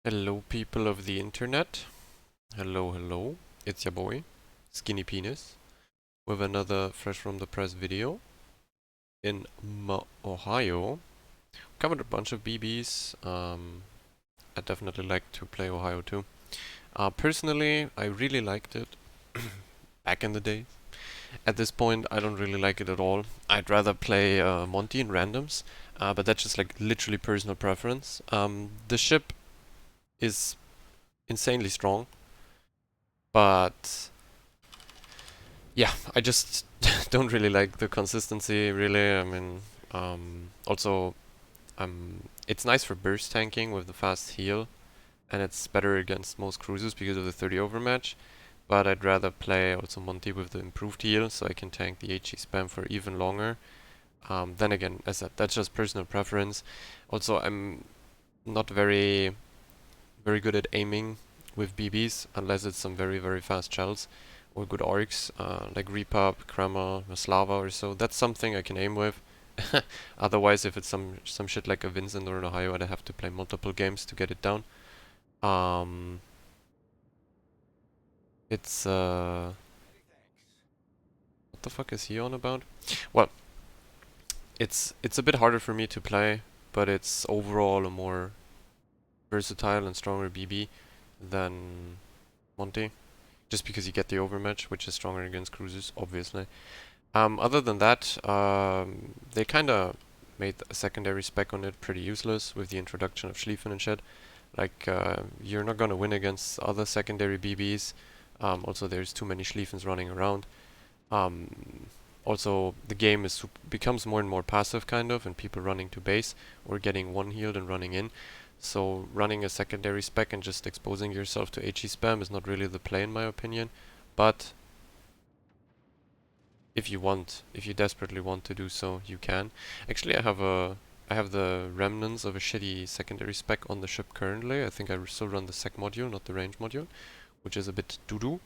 Hello, people of the internet. Hello, hello. It's your boy, Skinny Penis, with another fresh from the press video. In Ohio, covered a bunch of BBs. I definitely like to play Ohio too. Personally, I really liked it back in the day. At this point, I don't really like it at all. I'd rather play Monty in randoms, but that's just like literally personal preference. The ship is insanely strong, but yeah, I just don't really like the consistency, really. I mean, also, it's nice for burst tanking with the fast heal, and it's better against most cruisers because of the 30 overmatch. But I'd rather play also Monty with the improved heal, so I can tank the HE spam for even longer. Then again, as I said, that's just personal preference. Also, I'm not very good at aiming with BBs unless it's some very fast shells or good orcs like Repub, Kreml, Slava or so. That's something I can aim with. Otherwise, if it's some shit like a Vincent or an Ohio, I'd have to play multiple games to get it down. Um, it's what the fuck is he on about? Well, it's a bit harder for me to play, but it's overall a more versatile and stronger BB than Monty. Just because you get the overmatch, which is stronger against cruisers, obviously. Other than that, they kind of made a secondary spec on it pretty useless with the introduction of Schlieffen and shit. Like, you're not gonna win against other secondary BBs. Also, there's too many Schlieffens running around. Um, Also, the game becomes more and more passive, kind of, and people running to base or getting one healed and running in. So running a secondary spec and just exposing yourself to HE spam is not really the play in my opinion. But if you desperately want to do so, you can. Actually, I have the remnants of a shitty secondary spec on the ship currently. I think I still run the sec module, not the range module, which is a bit doo-doo,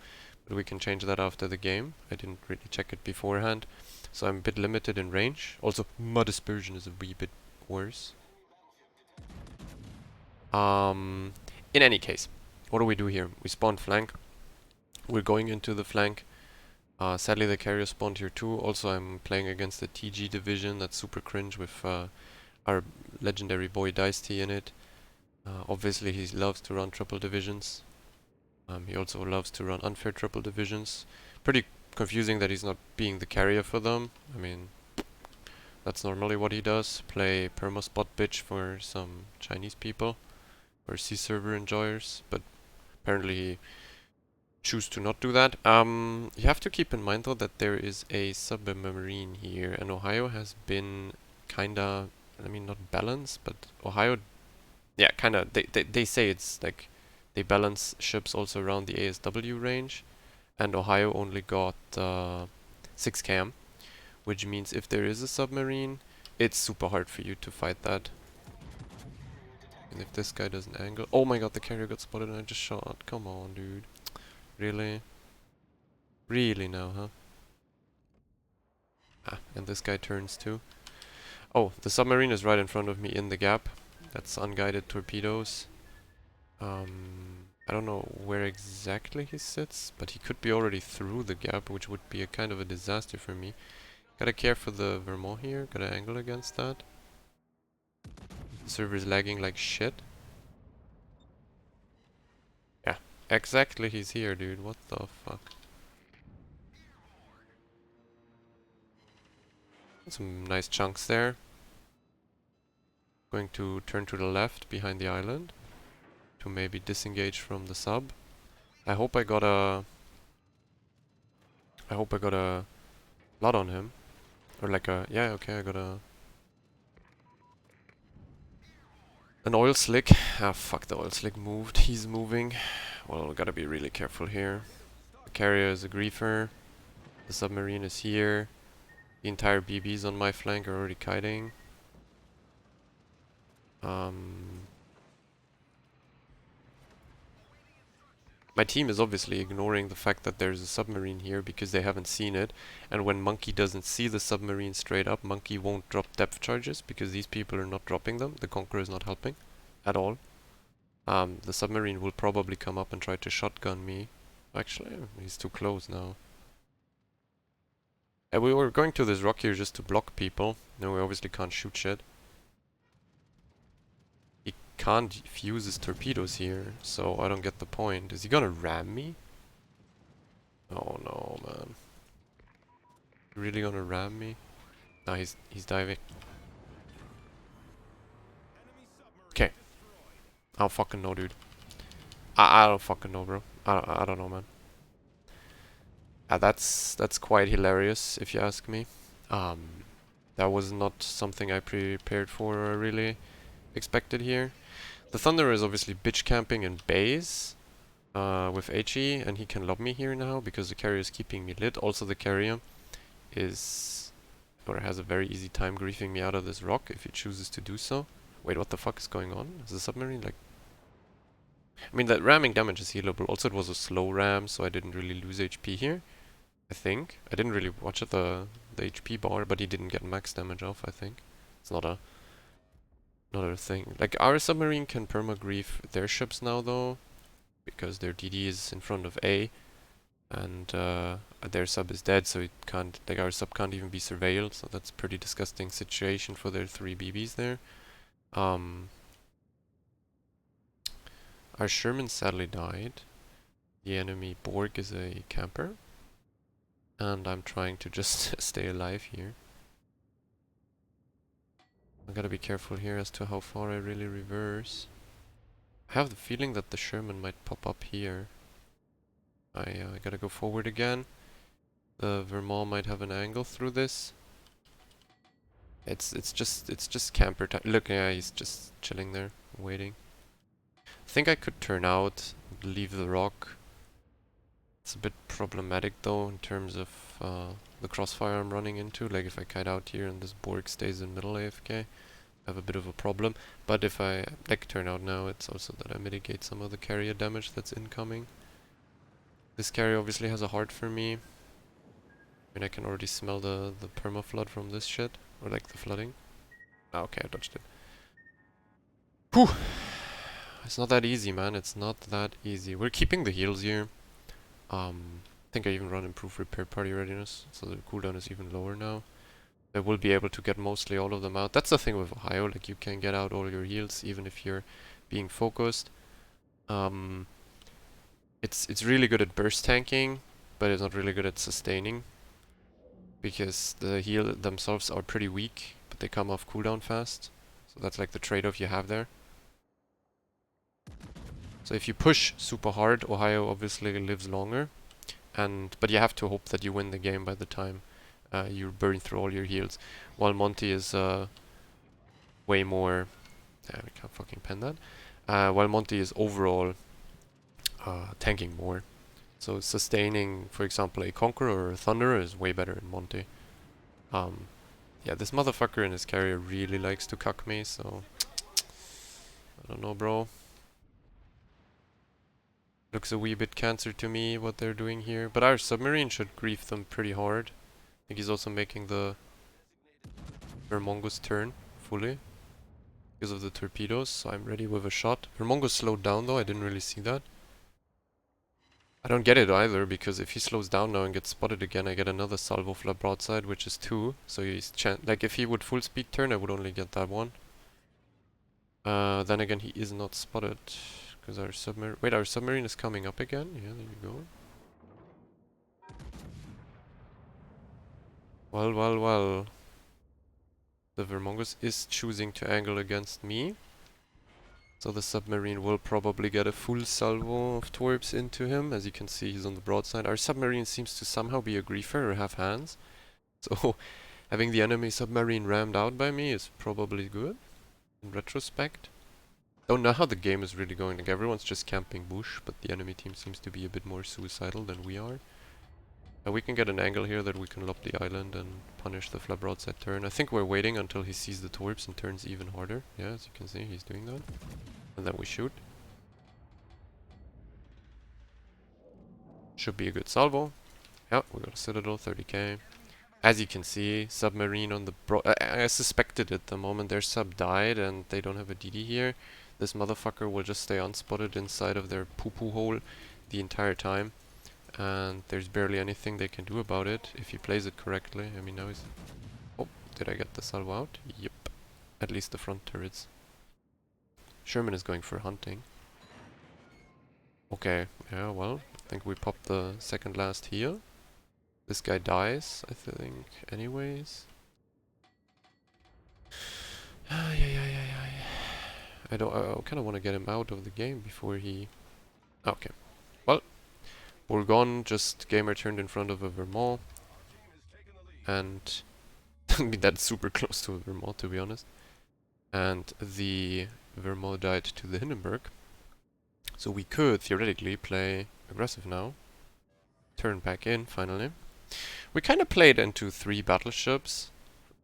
but we can change that after the game. I didn't really check it beforehand, so I'm a bit limited in range. Also, mud dispersion is a wee bit worse. Um, in any case, what do we do here? We spawn flank. We're going into the flank. Sadly, the carrier spawned here too. Also, I'm playing against the TG division. That's super cringe with our legendary boy Dice-T in it. Obviously, he loves to run triple divisions. He also loves to run unfair triple divisions. Pretty confusing that he's not being the carrier for them. I mean, that's normally what he does. Play perma-spot bitch for some Chinese people or C server enjoyers. But apparently he choose to not do that. You have to keep in mind though that there is a submarine here, and Ohio has been kinda, I mean, not balanced, but Ohio, yeah, kinda. They say it's like they balance ships also around the ASW range, and Ohio only got 6 cam, which means if there is a submarine, it's super hard for you to fight that. And if this guy doesn't angle, oh my god, the carrier got spotted and I just shot. Come on, dude. Really? Really now, huh? Ah, and this guy turns too. Oh, the submarine is right in front of me in the gap. That's unguided torpedoes. I don't know where exactly he sits, but he could be already through the gap, which would be a kind of a disaster for me. Gotta care for the Vermont here, gotta angle against that. The server's lagging like shit. Yeah, exactly, he's here, dude. What the fuck? Some nice chunks there. Going to turn to the left behind the island to maybe disengage from the sub. I hope I got a lot on him. Or like a, yeah, okay, I got an oil slick. Ah, fuck, the oil slick moved. He's moving. Well, we gotta be really careful here. The carrier is a griefer. The submarine is here. The entire BBs on my flank are already kiting. My team is obviously ignoring the fact that there's a submarine here because they haven't seen it. And when Monkey doesn't see the submarine straight up, Monkey won't drop depth charges because these people are not dropping them. The Conqueror is not helping at all. The submarine will probably come up and try to shotgun me. Actually, he's too close now. And we were going to this rock here just to block people. No, we obviously can't shoot shit. He can't fuse his torpedoes here, so I don't get the point. Is he gonna ram me? Oh no, man. Really gonna ram me? Nah, he's diving. Okay. I don't fucking know, dude. I don't fucking know, bro. I don't know, man. That's quite hilarious, if you ask me. That was not something I prepared for or really expected here. The Thunder is obviously bitch camping in base with HE, and he can lob me here now because the carrier is keeping me lit. Also, the carrier is, or has a very easy time griefing me out of this rock if he chooses to do so. Wait, what the fuck is going on? Is the submarine like... I mean, that ramming damage is healable. Also, it was a slow ram, so I didn't really lose HP here. I think. I didn't really watch the HP bar, but he didn't get max damage off, I think. It's not a thing. Like, our submarine can perma-grief their ships now, though, because their DD is in front of A, and their sub is dead, so it can't, like, our sub can't even be surveilled, so that's a pretty disgusting situation for their 3 BBs there. Our Sherman sadly died. The enemy Borg is a camper. And I'm trying to just stay alive here. I gotta be careful here as to how far I really reverse. I have the feeling that the Sherman might pop up here. I gotta go forward again. The Vermont might have an angle through this. It's just camper time. Look, yeah, he's just chilling there, waiting. I think I could turn out, leave the rock. It's a bit problematic though in terms of the crossfire I'm running into. Like if I kite out here and this Borg stays in middle AFK, I have a bit of a problem. But if I like turn out now, it's also that I mitigate some of the carrier damage that's incoming. This carrier obviously has a heart for me. I mean, I can already smell the perma flood from this shit, or like the flooding. Ah, okay, I dodged it. Whew! It's not that easy, man. It's not that easy. We're keeping the heals here. I think I even run improved repair party readiness, so the cooldown is even lower now. I will be able to get mostly all of them out. That's the thing with Ohio, like you can get out all your heals even if you're being focused. It's really good at burst tanking, but it's not really good at sustaining. Because the heal themselves are pretty weak, but they come off cooldown fast. So that's like the trade-off you have there. So if you push super hard, Ohio obviously lives longer. But you have to hope that you win the game by the time you burn through all your heals. While Monty is way more... Yeah, we can't fucking pen that. While Monty is overall tanking more. So sustaining, for example, a Conqueror or a Thunderer is way better in Monty. Yeah, this motherfucker in his carrier really likes to cuck me, so... I don't know, bro. Looks a wee bit cancer to me, what they're doing here. But our submarine should grief them pretty hard. I think he's also making the Vermongo's turn fully. Because of the torpedoes, so I'm ready with a shot. Vermongo's slowed down though, I didn't really see that. I don't get it either, because if he slows down now and gets spotted again, I get another salvo flap broadside, which is 2. So he's like, if he would full speed turn, I would only get that one. Then again, he is not spotted. Because our submarine... Wait, our submarine is coming up again? Yeah, there you go. Well, well, well. The Vermongo's is choosing to angle against me. So the submarine will probably get a full salvo of torps into him. As you can see, he's on the broadside. Our submarine seems to somehow be a griefer or have hands. So having the enemy submarine rammed out by me is probably good, in retrospect. Don't know how the game is really going. Like everyone's just camping bush, but the enemy team seems to be a bit more suicidal than we are. We can get an angle here that we can lob the island and punish the flap broadside turn. I think we're waiting until he sees the torps and turns even harder. Yeah, as you can see, he's doing that. And then we shoot. Should be a good salvo. Yeah, we got a Citadel, 30k. As you can see, submarine on the I suspect predicted it. The moment their sub died and they don't have a DD here, this motherfucker will just stay unspotted inside of their poo-poo hole the entire time. And there's barely anything they can do about it if he plays it correctly. I mean, now he's... Oh, did I get the salvo out? Yep. At least the front turrets. Sherman is going for hunting. Okay, yeah, well, I think we popped the second last heal. This guy dies, I think, anyways. I kind of want to get him out of the game before he... Okay. Well, we're gone. Just gamer turned in front of a Vermont. And... I mean, that's super close to a Vermont, to be honest. And the Vermont died to the Hindenburg. So we could theoretically play aggressive now. Turn back in, finally. We kind of played into 3 battleships.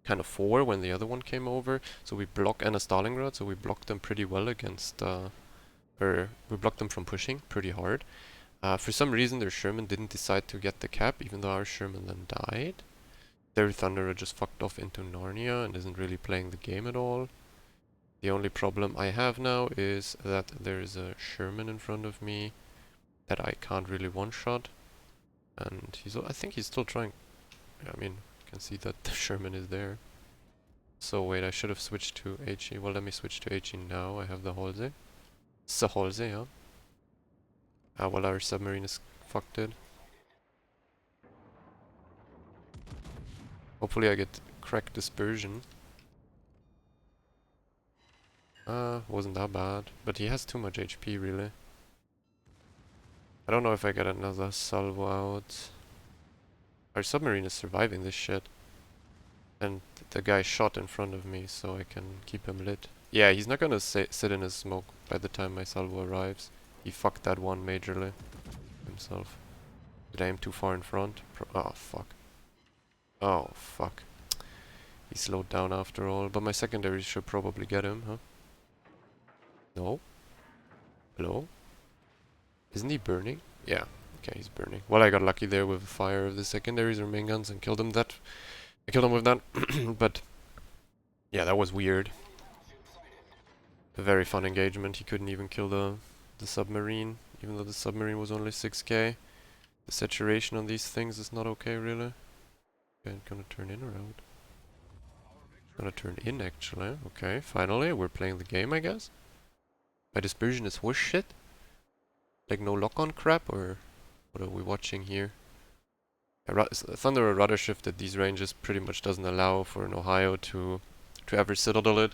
Kind of 4 when the other one came over. So we blocked... and a Stalingrad, so we blocked them pretty well against... or we blocked them from pushing pretty hard. For some reason their Sherman didn't decide to get the cap, even though our Sherman then died. Their Thunderer just fucked off into Narnia and isn't really playing the game at all. The only problem I have now is that there's a Sherman in front of me that I can't really one-shot. And I think he's still trying. I mean, you can see that the Sherman is there. So wait, I should have switched to HE. Well, let me switch to HE now. I have the Halsey. It's a Halsey, yeah. Well, our submarine is fucked it. Hopefully I get crack dispersion. Wasn't that bad. But he has too much HP, really. I don't know if I get another salvo out. Our submarine is surviving this shit. And the guy shot in front of me, so I can keep him lit. Yeah, he's not gonna sit in his smoke by the time my salvo arrives. He fucked that one majorly himself. Did I aim too far in front? Oh, fuck. Oh, fuck. He slowed down after all, but my secondary should probably get him, huh? No? Hello? Isn't he burning? Yeah. Okay, he's burning. Well, I got lucky there with the fire of the secondaries or main guns and killed him that. I killed him with that. But yeah, that was weird. A very fun engagement. He couldn't even kill the submarine, even though the submarine was only 6k. The saturation on these things is not okay, really. Okay, gonna turn in or out? Gonna turn in, actually. Okay, finally, we're playing the game, I guess. My dispersion is horse shit. Like no lock-on crap, or what are we watching here? Thunderer rudder shift at these ranges pretty much doesn't allow for an Ohio to ever citadel it.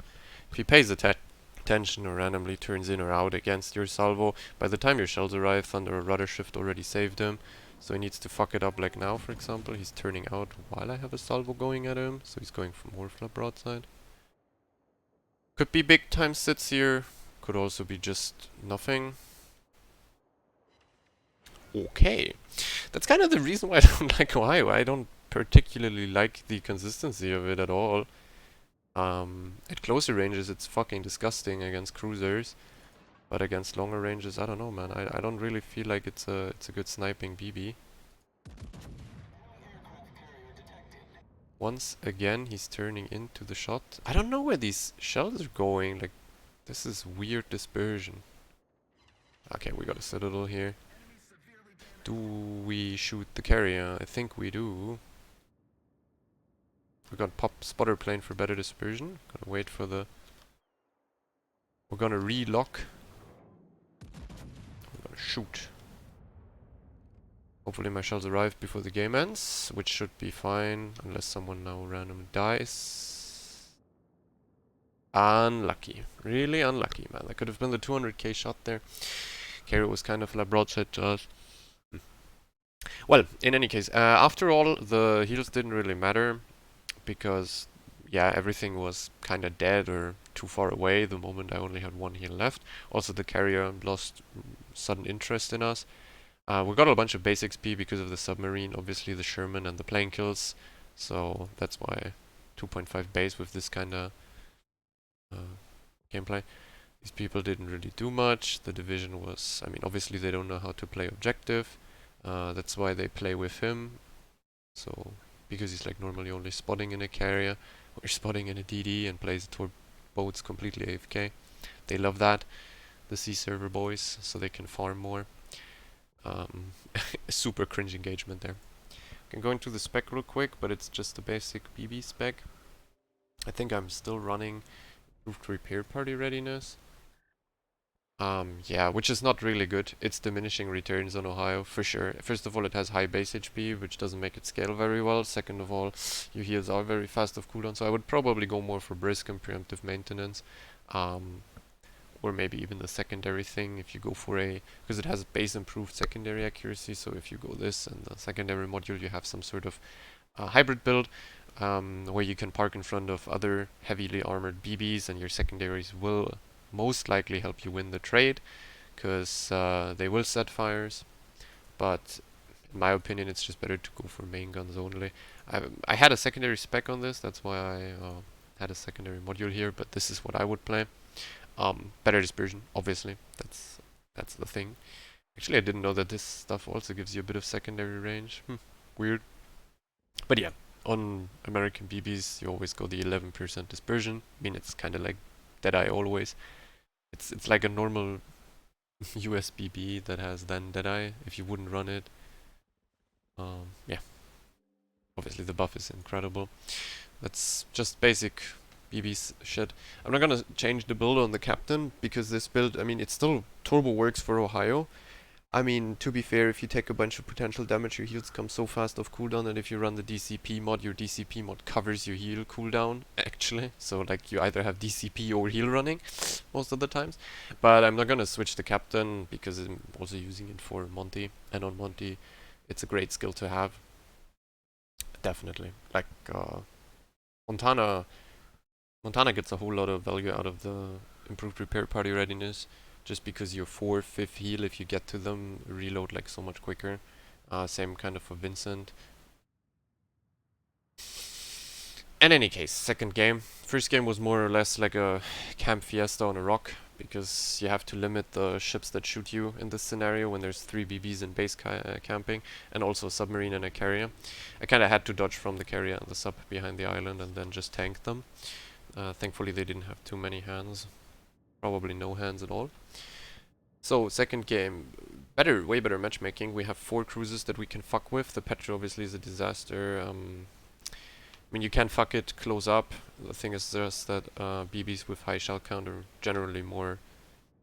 If he pays attention or randomly turns in or out against your salvo, by the time your shells arrive, Thunderer rudder shift already saved him. So he needs to fuck it up like now, for example. He's turning out while I have a salvo going at him, so he's going for more flap broadside. Could be big time sits here, could also be just nothing. Okay. That's kind of the reason why I don't like Ohio. I don't particularly like the consistency of it at all. At closer ranges it's fucking disgusting against cruisers. But against longer ranges, I don't know, man. I don't really feel like it's a good sniping BB. Once again, he's turning into the shot. I don't know where these shells are going. Like, this is weird dispersion. Okay, we got a citadel here. Do we shoot the carrier? I think we do. We're gonna pop spotter plane for better dispersion. Gonna wait for the... We're gonna relock. We're gonna shoot. Hopefully my shells arrive before the game ends, which should be fine, unless someone now randomly dies. Unlucky. Really unlucky, man. That could have been the 200k shot there. Carrier was kind of like broadside to us. Well, in any case, after all, the heals didn't really matter, because, yeah, everything was kind of dead or too far away the moment I only had one heal left. Also, the carrier lost sudden interest in us. We got a bunch of base XP because of the submarine, obviously the Sherman and the plane kills, so that's why 2.5 base with this kind of gameplay. These people didn't really do much. The division was, I mean, obviously they don't know how to play objective. That's why they play with him. So, because he's like normally only spotting in a carrier. we're spotting in a DD and plays toward boats completely AFK. They love that, the sea server boys, so they can farm more. Super cringe engagement there. I'm going to the spec real quick, but it's just the basic BB spec. I think I'm still running improved repair party readiness. Yeah, which is not really good. It's diminishing returns on Ohio, for sure. First of all, it has high base HP, which doesn't make it scale very well. Second of all, your heals are very fast off cooldown, so I would probably go more for brisk and preemptive maintenance. Or maybe even the secondary thing if you go for a, because it has base improved secondary accuracy, so if you go this and the secondary module, you have some sort of hybrid build where you can park in front of other heavily armored BBs, and your secondaries will most likely help you win the trade, because they will set fires. But in my opinion, it's just better to go for main guns only. I had a secondary spec on this, that's why I had a secondary module here, but this is what I would play. Better dispersion, obviously. That's the thing. Actually, I didn't know that this stuff also gives you a bit of secondary range. Weird. But yeah, on American BBs, you always go the 11% dispersion. I mean, it's kind of like Deadeye always. It's like a normal US BB that has then Deadeye if you wouldn't run it. Yeah. Obviously, the buff is incredible. That's just basic BB shit. I'm not gonna change the build on the captain, because this build, I mean, it still turbo works for Ohio. I mean, to be fair, if you take a bunch of potential damage, your heals come so fast off cooldown, and if you run the DCP mod, your DCP mod covers your heal cooldown, actually. So, like, you either have DCP or heal running, most of the times. But I'm not gonna switch the captain, because I'm also using it for Monty, and on Monty, it's a great skill to have. Definitely. Like, Montana gets a whole lot of value out of the improved repair party readiness, just because your 4th, 5th heal, if you get to them, reload like so much quicker. Same kind of for Vincent. In any case, second game. First game was more or less like a camp fiesta on a rock, because you have to limit the ships that shoot you in this scenario when there's 3 BBs in base camping, and also a submarine and a carrier. I kinda had to dodge from the carrier and the sub behind the island and then just tank them. Thankfully they didn't have too many hands. Probably no hands at all. So, second game, way better matchmaking. We have 4 cruises that we can fuck with. The Petra obviously is a disaster. I mean, you can fuck it close up. The thing is just that BBs with high shell count are generally more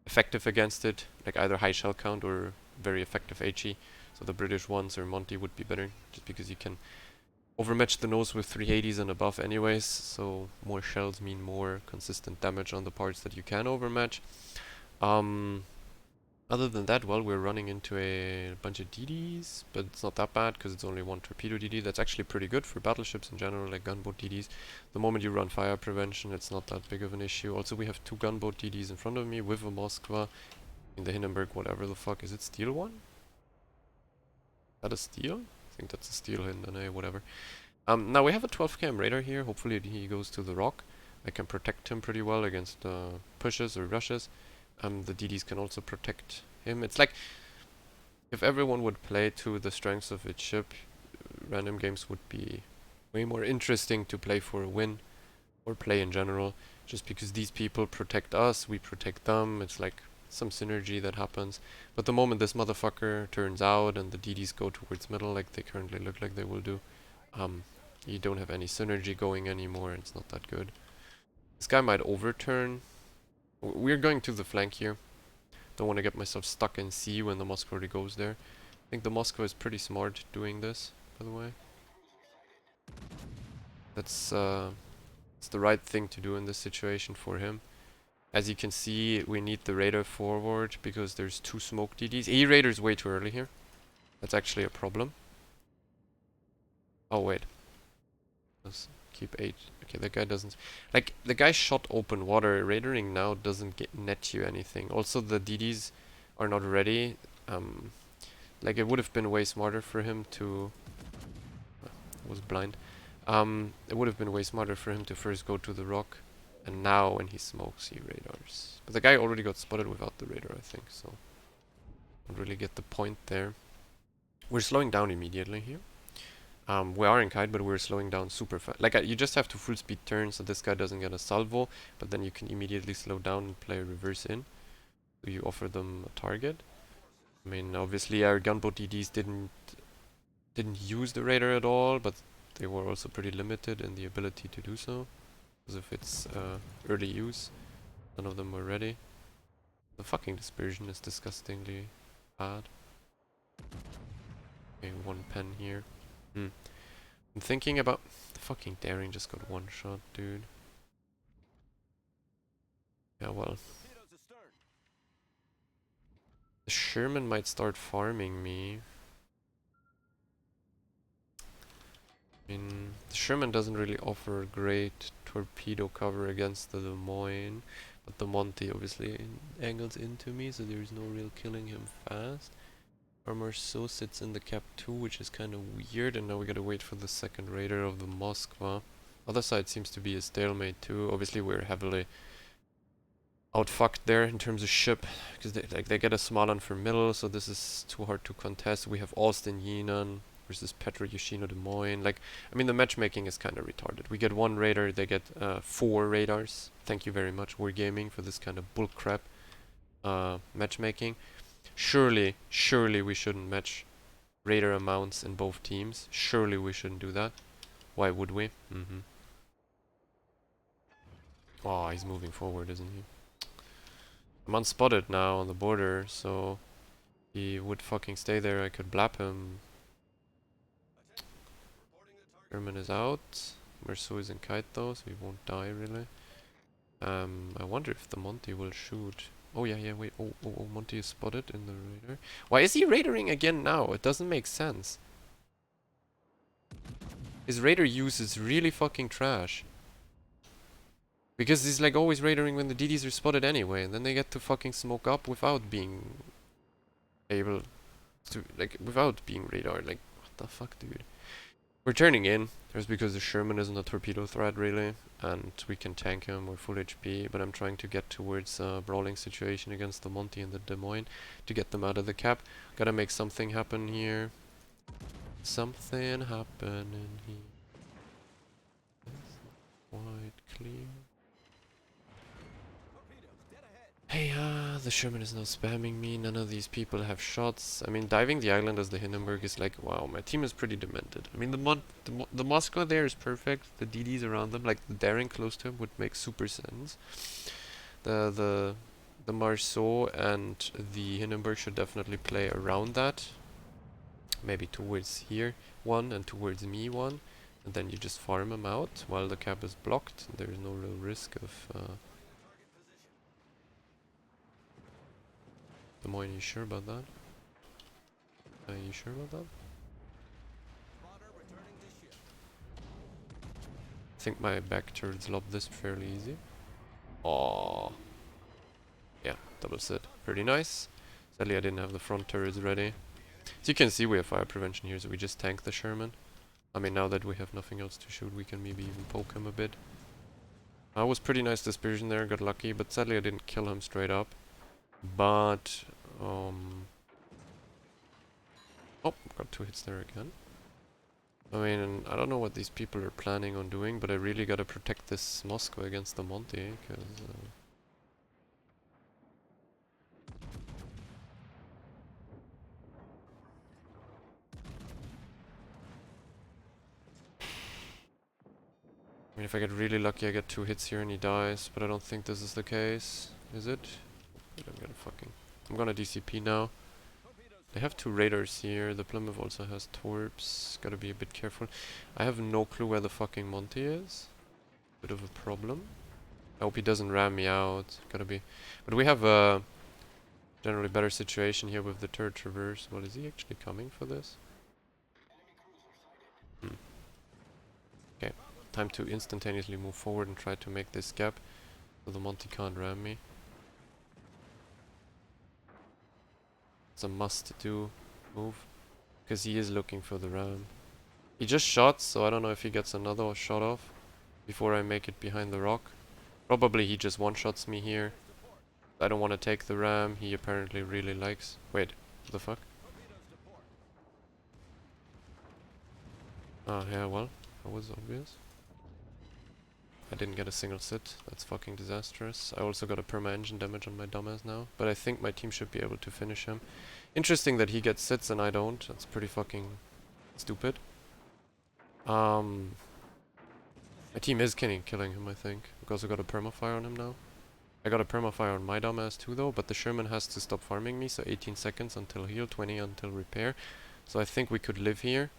effective against it. Like either high shell count or very effective HE. So the British ones or Monty would be better, just because you can overmatch the nose with 380s and above anyways. So more shells mean more consistent damage on the parts that you can overmatch. Other than that, well, we're running into a bunch of DDs, but it's not that bad because it's only 1 torpedo DD. That's actually pretty good for battleships in general, like gunboat DDs. The moment you run fire prevention, it's not that big of an issue. Also, we have 2 gunboat DDs in front of me with a Moskva in the Hindenburg, whatever the fuck. Is it steel one? Is that a steel? I think that's a steel Hinden, whatever. Now we have a 12 cam radar here. Hopefully he goes to the rock. I can protect him pretty well against pushes or rushes. The DDs can also protect him. It's like, if everyone would play to the strengths of its ship, random games would be way more interesting to play for a win, or play in general, just because these people protect us, we protect them. It's like some synergy that happens. But the moment this motherfucker turns out and the DDs go towards middle, like they currently look like they will do, you don't have any synergy going anymore, and it's not that good. This guy might overturn. We're going to the flank here. Don't want to get myself stuck in C when the Moskva already goes there. I think the Moskva is pretty smart doing this, by the way. That's it's the right thing to do in this situation for him. As you can see, we need the radar forward because there's 2 smoke DDs. E-radar's way too early here. That's actually a problem. Oh wait. Let's keep 8. Okay, that guy doesn't... Like, the guy shot open water. Radaring now doesn't net you anything. Also, the DDs are not ready. Like, it would have been way smarter for him to... I was blind. It would have been way smarter for him to first go to the rock. And now, when he smokes, he radars. But the guy already got spotted without the radar, I think, so... Don't really get the point there. We're slowing down immediately here. We are in kite, but we're slowing down super fast. Like, you just have to full speed turn so this guy doesn't get a salvo, but then you can immediately slow down and play a reverse in. So you offer them a target. I mean, obviously our gunboat DDs didn't use the radar at all, but they were also pretty limited in the ability to do so. Because if it's early use, none of them were ready. The fucking dispersion is disgustingly bad. Okay, one pen here. I'm thinking about... The fucking daring just got one shot, dude. Yeah, well. The Sherman might start farming me. I mean, the Sherman doesn't really offer great torpedo cover against the Lemoyne, but the Monty obviously angles into me, so there's no real killing him fast. Armor so sits in the cap 2, which is kind of weird, and now we gotta wait for the second raider of the Moskva. Other side seems to be a stalemate too. Obviously we're heavily outfucked there in terms of ship, because they get a Smalan for middle, so this is too hard to contest. We have Alston Yinan versus Petro Yoshino Des Moines. Like, I mean, the matchmaking is kind of retarded. We get one raider, they get 4 radars. Thank you very much, Wargaming, for this kind of bullcrap matchmaking. Surely we shouldn't match raider amounts in both teams. Surely we shouldn't do that. Why would we? Oh, he's moving forward, isn't he? I'm unspotted now on the border, so he would fucking stay there. I could blap him. German is out. Merceau is in kite though, so he won't die really. I wonder if the Monty will shoot. Oh yeah, wait. Oh, Monty is spotted in the radar. Why is he radaring again now? It doesn't make sense. His radar use is really fucking trash. Because he's like always radaring when the DDs are spotted anyway, and then they get to fucking smoke up without being able to, like, without being radar. Like, what the fuck, dude? We're turning in. That's because the Sherman isn't a torpedo threat, really, and we can tank him. We're full HP, but I'm trying to get towards a brawling situation against the Monty and the Des Moines to get them out of the cap. Gotta make something happen here. Something happening here. Quite clear. Hey, the Sherman is now spamming me. None of these people have shots. I mean, diving the island as the Hindenburg is like, wow, my team is pretty demented. I mean, the Moscow there is perfect. The DDs around them, like the daring close to him, would make super sense. The Marceau and the Hindenburg should definitely play around that. Maybe towards here one and towards me one, and then you just farm them out while the cap is blocked. There's no real risk of. Des Moines, you sure about that? Are you sure about that? I think my back turrets lob this fairly easy. Oh, yeah, double sit. Pretty nice. Sadly, I didn't have the front turrets ready. As you can see, we have fire prevention here, so we just tank the Sherman. I mean, now that we have nothing else to shoot, we can maybe even poke him a bit. That was pretty nice dispersion there, got lucky, but sadly I didn't kill him straight up. But, oh, got 2 hits there again. I mean, I don't know what these people are planning on doing, but I really gotta protect this Moscow against the Monty, because... I mean, if I get really lucky, I get 2 hits here and he dies, but I don't think this is the case. Is it? I'm gonna DCP now. They have 2 radars here. The Plymouth also has torps. Gotta be a bit careful. I have no clue where the fucking Monty is. Bit of a problem. I hope he doesn't ram me out. Gotta be. But we have a generally better situation here with the turret traverse. Well, is he actually coming for this? Okay. Time to instantaneously move forward and try to make this gap so the Monty can't ram me. It's a must-do move, because he is looking for the ram. He just shot, so I don't know if he gets another shot off before I make it behind the rock. Probably he just one-shots me here. I don't want to take the ram. He apparently really likes... Wait, what the fuck? Ah, yeah, well, that was obvious. I didn't get a single sit. That's fucking disastrous. I also got a perma engine damage on my dumbass now, but I think my team should be able to finish him. Interesting that he gets sits and I don't. That's pretty fucking stupid. My team is killing him, I think. Because I got a permafire on him now. I got a permafire on my dumbass too though, but the Sherman has to stop farming me, so 18 seconds until heal, 20 until repair. So I think we could live here.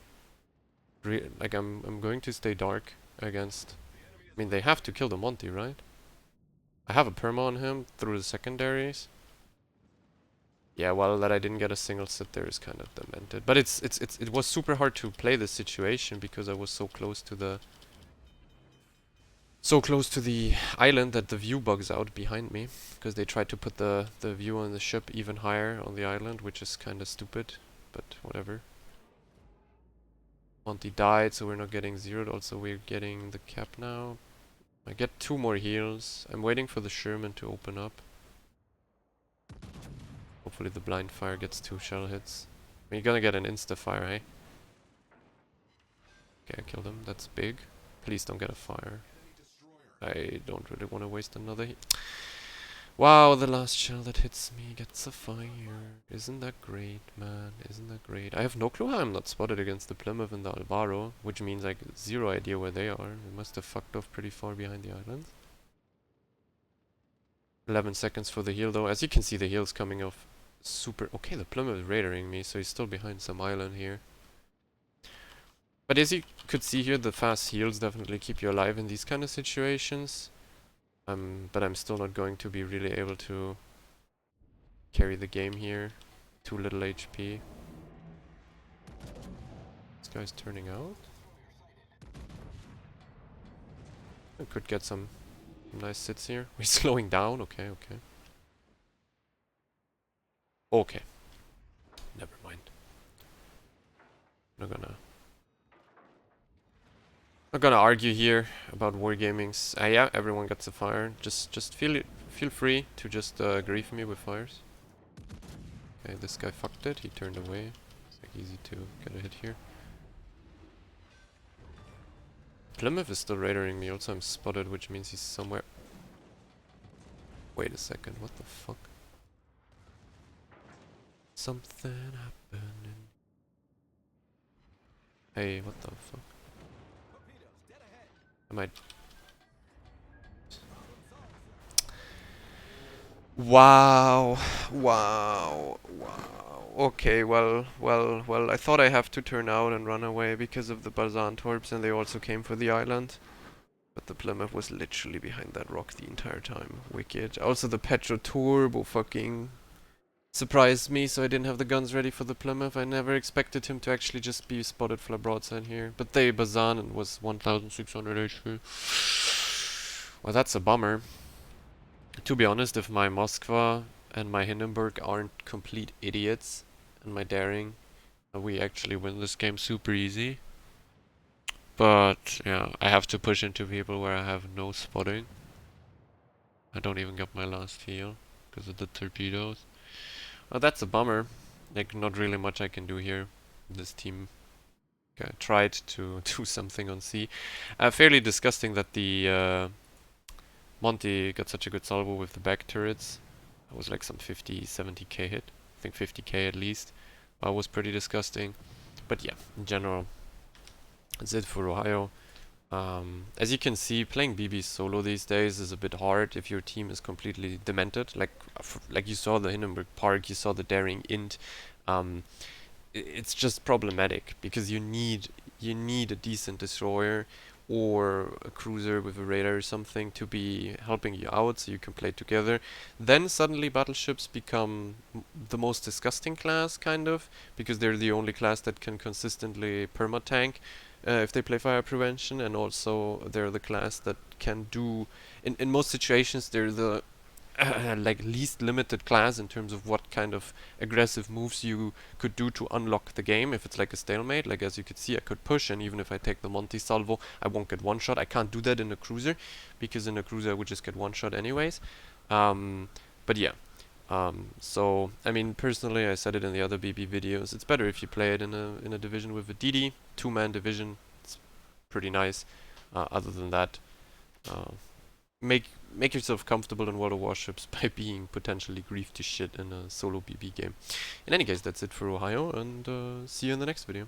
Like I'm going to stay dark against... I mean, they have to kill the Monty, right? I have a perma on him through the secondaries. Yeah, well, that I didn't get a single sit there is kind of demented. But it was super hard to play this situation because I was so close to the island that the view bugs out behind me, because they tried to put the view on the ship even higher on the island, which is kind of stupid, but whatever. Monty died, so we're not getting zeroed. Also, we're getting the cap now. I get 2 more heals. I'm waiting for the Sherman to open up. Hopefully the blind fire gets 2 shell hits. We're gonna get an insta fire, eh? Okay, I killed him. That's big. Please don't get a fire. I don't really want to waste another. Wow, the last shell that hits me gets a fire. Isn't that great, man? Isn't that great? I have no clue how I'm not spotted against the Plymouth and the Alvaro, which means like 0 idea where they are. They must have fucked off pretty far behind the island. 11 seconds for the heal though. As you can see, the heal's coming off super... Okay, the Plymouth is raidering me, so he's still behind some island here. But as you could see here, the fast heals definitely keep you alive in these kind of situations. But I'm still not going to be really able to carry the game here. Too little HP. This guy's turning out. I could get some nice sits here. We're slowing down. Okay, okay. Okay. Never mind. Not gonna argue here about wargamings. Yeah, everyone gets a fire. Just feel free to just grief me with fires. Okay, this guy fucked it. He turned away. It's like easy to get a hit here. Plymouth is still raidering me. Also, I'm spotted, which means he's somewhere. Wait a second. What the fuck? Something happening. Hey, what the fuck? Am I... Wow. Wow. Wow. Okay, well, I thought I have to turn out and run away because of the Bazan Torps, and they also came for the island. But the Plymouth was literally behind that rock the entire time. Wicked. Also, the Petro Turbo fucking surprised me, so I didn't have the guns ready for the Plymouth. I never expected him to actually just be spotted for a broadside here. But they Bazan and was 1600 HP. Well, that's a bummer. To be honest, if my Moskva and my Hindenburg aren't complete idiots, and my daring, we actually win this game super easy. But, yeah, I have to push into people where I have no spotting. I don't even get my last heal because of the torpedoes. Well, that's a bummer. Like, not really much I can do here. This team tried to do something on C. Fairly disgusting that the Monty got such a good salvo with the back turrets. That was like some 50, 70k hit. I think 50k at least. Was pretty disgusting. But yeah, in general, that's it for Ohio. As you can see, playing BB solo these days is a bit hard if your team is completely demented. Like you saw the Hindenburg Park, you saw the Daring Int. It's just problematic because you need a decent destroyer or a cruiser with a radar or something to be helping you out so you can play together. Then suddenly battleships become the most disgusting class, kind of, because they're the only class that can consistently perma-tank if they play fire prevention, and also they're the class that can do, in most situations, they're the like least limited class in terms of what kind of aggressive moves you could do to unlock the game if it's like a stalemate. Like, as you could see, I could push, and even if I take the Monty salvo, I won't get one shot. I can't do that in a cruiser, because in a cruiser I would just get one shot anyways. But yeah. So I mean, personally, I said it in the other BB videos, it's better if you play it in a division with a DD, 2-man division. pretty nice. Other than that, uh, make yourself comfortable in World of Warships by being potentially griefed to shit in a solo BB game. In any case, that's it for Ohio, and see you in the next video.